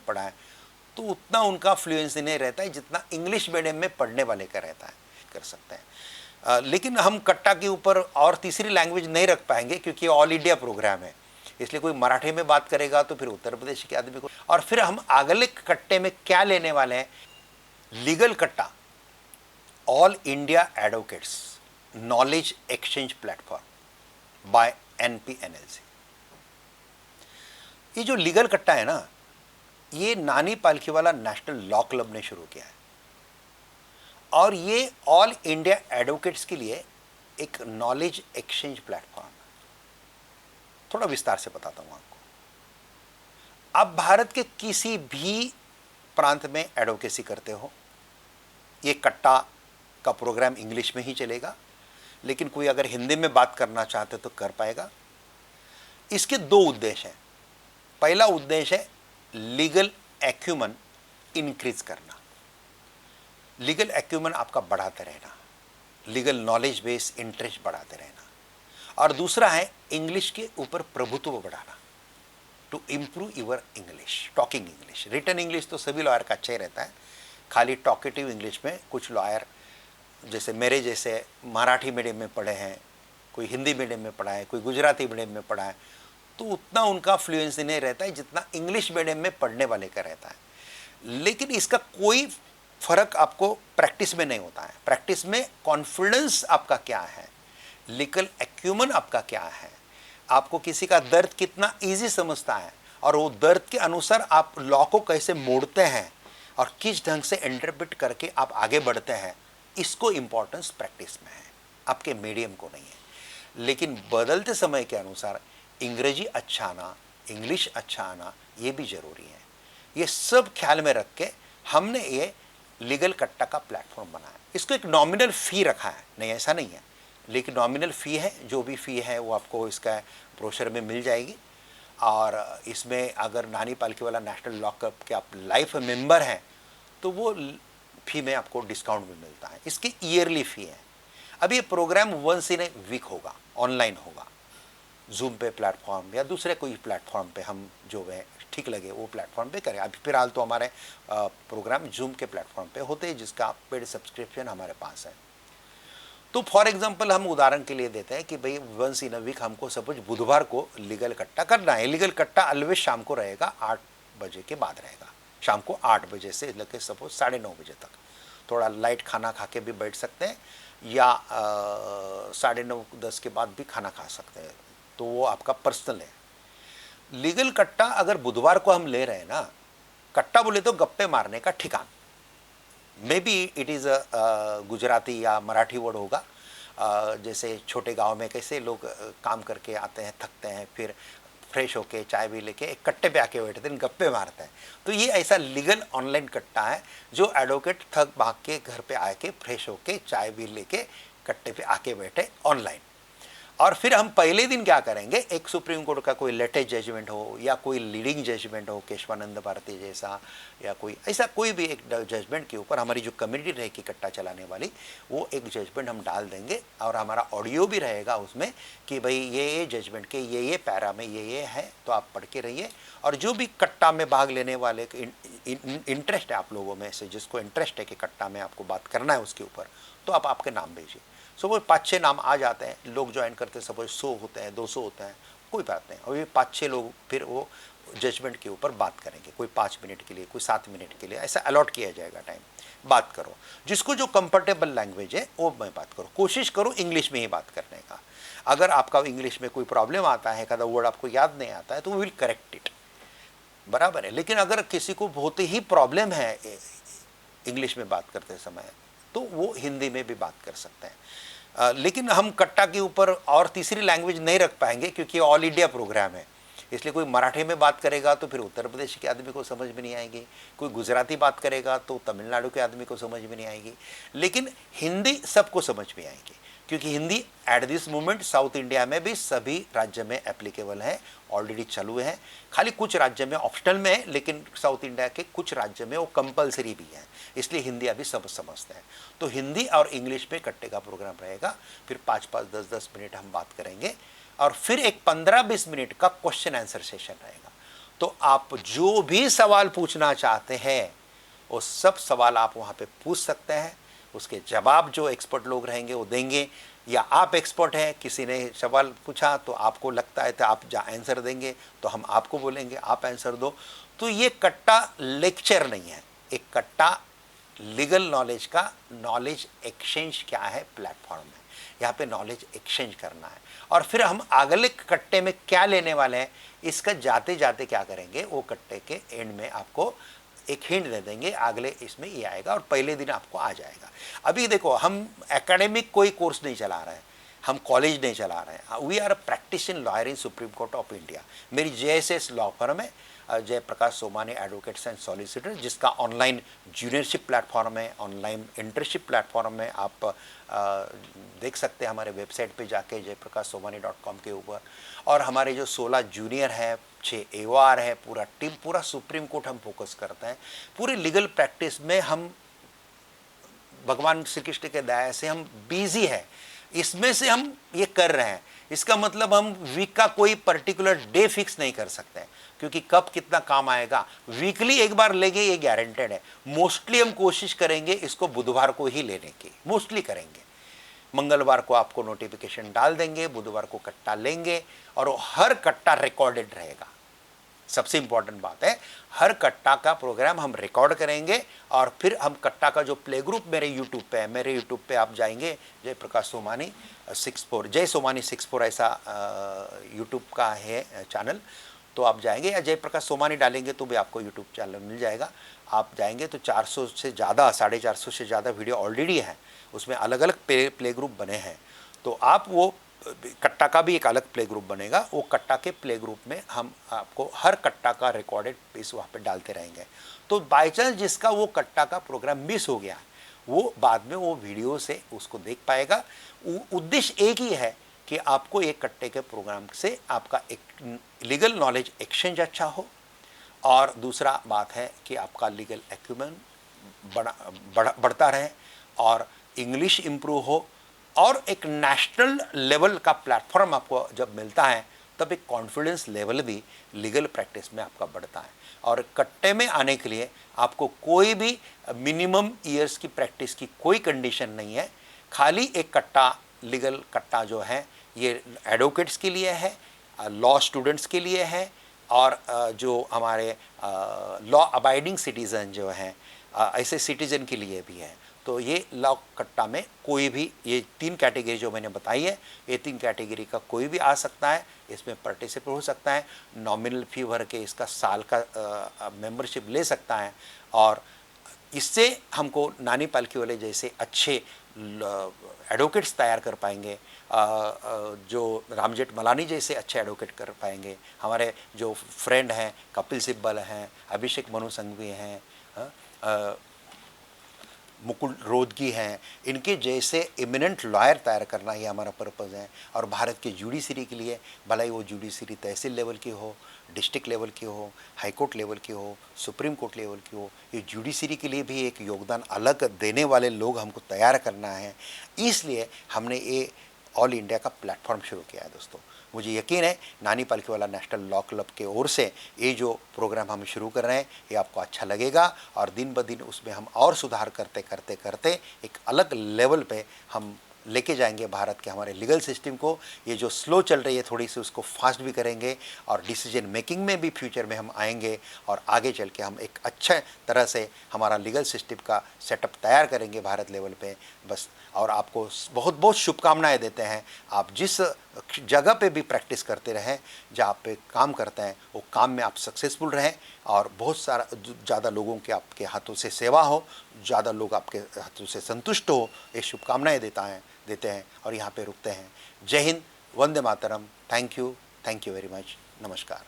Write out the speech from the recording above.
पढ़ा है, तो उतना उनका फ्लुएंसी नहीं रहता है जितना इंग्लिश मीडियम में पढ़ने वाले का रहता है। कर सकते हैं, लेकिन हम कट्टा के ऊपर और तीसरी लैंग्वेज नहीं रख पाएंगे क्योंकि ऑल इंडिया प्रोग्राम है। इसलिए कोई मराठी में बात करेगा तो फिर उत्तर प्रदेश के आदमी को, और फिर हम अगले कट्टे में क्या लेने वाले हैं, लीगल कट्टा, all India advocates knowledge exchange platform bye NPNLC। ये जो लीगल कट्टा है ना, ये नानी पालखीवाला नेशनल लॉ क्लब ने शुरू किया है, और ये ऑल इंडिया एडवोकेट्स के लिए एक नॉलेज एक्सचेंज प्लेटफॉर्म है। थोड़ा विस्तार से बताता हूं आपको। आप भारत के किसी भी प्रांत में एडवोकेसी करते हो, ये कट्टा का प्रोग्राम इंग्लिश में ही चलेगा, लेकिन कोई अगर हिंदी में बात करना चाहते तो कर पाएगा। इसके दो उद्देश्य हैं। पहला उद्देश्य है लीगल एक्यूमन इंक्रीज करना, लीगल एक्यूमन आपका बढ़ाते रहना, लीगल नॉलेज बेस इंटरेस्ट बढ़ाते रहना, और दूसरा है इंग्लिश के ऊपर प्रभुत्व बढ़ाना, to improve your English, talking English. Written English तो सभी लॉयर का अच्छा ही रहता है, खाली टॉकेटिव इंग्लिश में कुछ लॉयर जैसे मेरे जैसे मराठी मीडियम में पढ़े हैं, कोई हिंदी मीडियम में पढ़ा है, कोई गुजराती मीडियम में पढ़ा है, तो उतना उनका फ्लुएंसी नहीं रहता है जितना इंग्लिश मीडियम में पढ़ने वाले का रहता है। लेकिन इसका कोई फर्क आपको प्रैक्टिस में नहीं होता है। प्रैक्टिस में कॉन्फिडेंस आपका क्या है, लीगल एक्यूमन आपका क्या है, आपको किसी का दर्द कितना इजी समझता है, और वो दर्द के अनुसार आप लॉ को कैसे मोड़ते हैं और किस ढंग से इंटरप्रेट करके आप आगे बढ़ते हैं, इसको इंपॉर्टेंस प्रैक्टिस में है, आपके मीडियम को नहीं है। लेकिन बदलते समय के अनुसार अंग्रेजी अच्छा आना, इंग्लिश अच्छा आना, ये भी जरूरी है। ये सब ख्याल में रख के हमने ये लीगल कट्टा का प्लेटफॉर्म बनाया। इसको एक नॉमिनल फ़ी रखा है, नहीं ऐसा नहीं है, लेकिन नॉमिनल फ़ी है। जो भी फ़ी है वो आपको इसका ब्रोशर में मिल जाएगी। और इसमें अगर नानी पालखीवाला नेशनल लॉ क्लब के आप लाइफ मेंबर हैं तो वो फ़ी में आपको डिस्काउंट भी मिलता है। इसकी ईयरली फ़ी है। अब ये programme once in a week होगा, ऑनलाइन होगा, जूम पे प्लेटफॉर्म या दूसरे कोई प्लेटफॉर्म पे हम जो है ठीक लगे वो प्लेटफॉर्म पे करें। अभी फिलहाल तो हमारे प्रोग्राम जूम के प्लेटफॉर्म पे होते हैं, जिसका पेड सब्सक्रिप्शन हमारे पास है। तो फॉर एग्जांपल हम उदाहरण के लिए देते हैं कि भाई वंस इन अ वीक हमको सपोज बुधवार को लीगल कट्टा करना है। लीगल कट्टा ऑलवेज शाम को रहेगा, 8 बजे के बाद रहेगा, शाम को 8 बजे से लेकर सपोज 9:30 बजे तक। थोड़ा लाइट खाना खा के भी बैठ सकते हैं, या 9:30-10 के बाद भी खाना खा सकते हैं, तो वो आपका पर्सनल है। लीगल कट्टा अगर बुधवार को हम ले रहे हैं ना, कट्टा बोले तो गप्पे मारने का ठिकान, maybe it is Gujarati या मराठी वर्ड होगा। जैसे छोटे गांव में कैसे लोग काम करके आते हैं, थकते हैं, फिर फ्रेश होके चाय भी लेके एक कट्टे पे आके बैठते हैं, गप्पे मारते हैं। तो ये ऐसा लीगल ऑनलाइन कट्टा है जो एडवोकेट थक भाग के घर पे आके फ्रेश होके चाय भी लेके कट्टे पे आके बैठे ऑनलाइन। और फिर हम पहले दिन क्या करेंगे, एक सुप्रीम कोर्ट का कोई लेटेस्ट जजमेंट हो या कोई लीडिंग जजमेंट हो, केशवानंद भारती जैसा, या कोई ऐसा कोई भी एक जजमेंट के ऊपर हमारी जो कम्युनिटी रहेगी कट्टा चलाने वाली, वो एक जजमेंट हम डाल देंगे, और हमारा ऑडियो भी रहेगा उसमें कि भाई ये जजमेंट के ये पैरा में ये है, तो आप पढ़ के रहिए। और जो भी कट्टा में भाग लेने वाले इंटरेस्ट है आप लोगों में से, जिसको इंटरेस्ट है कि कट्टा में आपको बात करना है उसके ऊपर, तो आप आपके नाम भेजिए। सपोज 5-6 नाम आ जाते हैं, लोग ज्वाइन करते हैं, सपोज 100 होते हैं, 200 होते हैं, कोई बात नहीं। और ये 5-6 लोग फिर वो जजमेंट के ऊपर बात करेंगे, कोई 5 मिनट के लिए, कोई 7 मिनट के लिए, ऐसा अलॉट किया जाएगा टाइम। बात करो, जिसको जो कंफर्टेबल लैंग्वेज है वो मैं बात करो, कोशिश करो इंग्लिश में ही बात करने का। अगर आपका इंग्लिश में कोई प्रॉब्लम आता है, कदा वर्ड आपको याद नहीं आता है, तो विल करेक्ट इट, बराबर है। लेकिन अगर किसी को बहुत ही प्रॉब्लम है इंग्लिश में बात करते समय, तो वो हिंदी में भी बात कर सकते हैं। लेकिन हम कट्टा के ऊपर और तीसरी लैंग्वेज नहीं रख पाएंगे क्योंकि ऑल इंडिया प्रोग्राम है। इसलिए कोई मराठी में बात करेगा तो फिर उत्तर प्रदेश के आदमी को समझ में नहीं आएगी, कोई गुजराती बात करेगा तो तमिलनाडु के आदमी को समझ में नहीं आएगी, लेकिन हिंदी सबको समझ में आएगी, क्योंकि Hindi at this moment south India में भी सभी राज्य में एप्लीकेबल है, ऑलरेडी चालू है। खाली कुछ राज्य में ऑप्शनल में है, लेकिन साउथ इंडिया के कुछ राज्य में वो कंपलसरी भी है, इसलिए हिंदी अभी सब समझते हैं। तो हिंदी और इंग्लिश में कट्टे का प्रोग्राम रहेगा, फिर 5-5, 10-10 मिनट हम बात करेंगे, और फिर एक 15-20 मिनट का क्वेश्चन आंसर सेशन रहेगा। तो आप जो भी सवाल पूछना चाहते हैं वो सब सवाल आप वहाँ पे पूछ सकते हैं। उसके जवाब जो एक्सपर्ट लोग रहेंगे वो देंगे, या आप एक्सपर्ट हैं, किसी ने सवाल पूछा तो आपको लगता है तो आप आंसर देंगे तो हम आपको बोलेंगे आप आंसर दो। तो ये कट्टा लेक्चर नहीं है, एक कट्टा लीगल नॉलेज का नॉलेज एक्सचेंज क्या है प्लेटफॉर्म है। यहाँ पे नॉलेज एक्सचेंज करना है और फिर हम अगले कट्टे में क्या लेने वाले हैं इसका जाते जाते क्या करेंगे, वो कट्टे के एंड में आपको एक हिंट दे देंगे, अगले इसमें ये आएगा और पहले दिन आपको आ जाएगा। अभी देखो हम एकेडमिक कोई कोर्स नहीं चला रहे हैं, हम कॉलेज नहीं चला रहे हैं, we are a practising lawyer in Supreme Court of India. मेरी JSS लॉ फर्म है, Jaiprakash Somani advocates and solicitor, जिसका ऑनलाइन जूनियरशिप प्लेटफॉर्म है, ऑनलाइन इंटर्नशिप प्लेटफॉर्म है। आप देख सकते हैं हमारे वेबसाइट पे जाके jayprakash-somani.com के ऊपर। और हमारे जो 16 जूनियर है, 6 AOR है, पूरा टीम, पूरा सुप्रीम कोर्ट हम फोकस करते हैं। पूरे लीगल प्रैक्टिस में हम भगवान श्री कृष्ण के दया से हम बिजी है, इसमें से हम ये कर रहे हैं। इसका मतलब हम वीक का कोई पर्टिकुलर डे फिक्स नहीं कर सकते हैं, क्योंकि कब कितना काम आएगा वीकली एक बार लेंगे ये गारंटेड है। मोस्टली हम कोशिश करेंगे इसको बुधवार को ही लेने की, मोस्टली करेंगे। मंगलवार को आपको नोटिफिकेशन डाल देंगे, बुधवार को कट्टा लेंगे और वो हर कट्टा रिकॉर्डेड रहेगा। सबसे इंपॉर्टेंट बात है, हर कट्टा का प्रोग्राम हम रिकॉर्ड करेंगे और फिर हम कट्टा का जो प्ले ग्रुप मेरे यूट्यूब पे है, मेरे यूट्यूब पे आप जाएंगे जयप्रकाश सोमानी 64, जय सोमानी 64 ऐसा यूट्यूब का है चैनल, तो आप जाएंगे या जयप्रकाश सोमानी डालेंगे तो भी आपको यूट्यूब चैनल मिल जाएगा। आप जाएंगे तो 400 से ज़्यादा, 450 से ज़्यादा वीडियो ऑलरेडी है, उसमें अलग अलग प्ले ग्रुप बने हैं। तो आप वो कट्टा का भी एक अलग प्ले ग्रुप बनेगा, वो कट्टा के प्ले ग्रुप में हम आपको हर कट्टा का रिकॉर्डेड पीस वहाँ पे डालते रहेंगे। तो बाय चांस जिसका वो कट्टा का प्रोग्राम मिस हो गया वो बाद में वो वीडियो से उसको देख पाएगा। उद्देश्य एक ही है कि आपको एक कट्टे के प्रोग्राम से आपका एक लीगल नॉलेज एक्सचेंज अच्छा हो, और दूसरा बात है कि आपका लीगल एक्यूमेंट बढ़ता रहे और इंग्लिश इम्प्रूव हो, और एक नेशनल लेवल का प्लेटफॉर्म आपको जब मिलता है तब एक कॉन्फिडेंस लेवल भी लीगल प्रैक्टिस में आपका बढ़ता है। और कट्टे में आने के लिए आपको कोई भी मिनिमम ईयर्स की प्रैक्टिस की कोई कंडीशन नहीं है। खाली एक कट्टा, लीगल कट्टा जो है ये एडवोकेट्स के लिए है, लॉ स्टूडेंट्स के लिए है, और जो हमारे लॉ अबाइडिंग सिटीज़न जो हैं ऐसे सिटीज़न के लिए भी है। तो ये लॉ कट्टा में कोई भी, ये 3 कैटेगरी जो मैंने बताई है, ये 3 कैटेगरी का कोई भी आ सकता है, इसमें पार्टिसिपेट हो सकता है। नॉमिनल फी भर के इसका साल का मेंबरशिप ले सकता है, और इससे हमको नानी पालकी वाले जैसे अच्छे एडवोकेट्स तैयार कर पाएंगे, जो रामजेठ मलानी जैसे अच्छे एडवोकेट कर पाएंगे। हमारे जो फ्रेंड हैं, कपिल सिब्बल हैं, अभिषेक मनु संघवी हैं, मुकुल रोहतगी हैं, इनके जैसे इमिनेंट लॉयर तैयार करना ही हमारा पर्पज़ है। और भारत के जुडिशरी के लिए, भले ही वो जुडिशरी तहसील लेवल की हो, डिस्ट्रिक्ट लेवल की हो, हाई कोर्ट लेवल की हो, सुप्रीम कोर्ट लेवल की हो, ये जुडिशरी के लिए भी एक योगदान अलग देने वाले लोग हमको तैयार करना है। इसलिए हमने ये ऑल इंडिया का प्लेटफॉर्म शुरू किया है दोस्तों। मुझे यकीन है नानी पालकी वाला नेशनल लॉ क्लब के ओर से ये जो प्रोग्राम हम शुरू कर रहे हैं ये आपको अच्छा लगेगा, और दिन ब दिन उसमें हम और सुधार करते करते करते एक अलग लेवल पे हम लेके जाएंगे भारत के हमारे लीगल सिस्टम को। ये जो स्लो चल रही है थोड़ी सी, उसको फास्ट भी करेंगे, और डिसीजन मेकिंग में भी फ्यूचर में हम आएंगे, और आगे चल के हम एक अच्छे तरह से हमारा लीगल सिस्टम का सेटअप तैयार करेंगे भारत लेवल पे। बस, और आपको बहुत बहुत शुभकामनाएं देते हैं। आप जिस जगह पे भी प्रैक्टिस करते रहें, जहाँ पे काम करते हैं, वो काम में आप सक्सेसफुल रहें, और बहुत सारा ज़्यादा लोगों के आपके हाथों से सेवा हो, ज़्यादा लोग आपके हाथों से संतुष्ट हो, ये शुभकामनाएं देते हैं और यहाँ पे रुकते हैं। जय Hind, Vande Mataram, thank you very much, नमस्कार।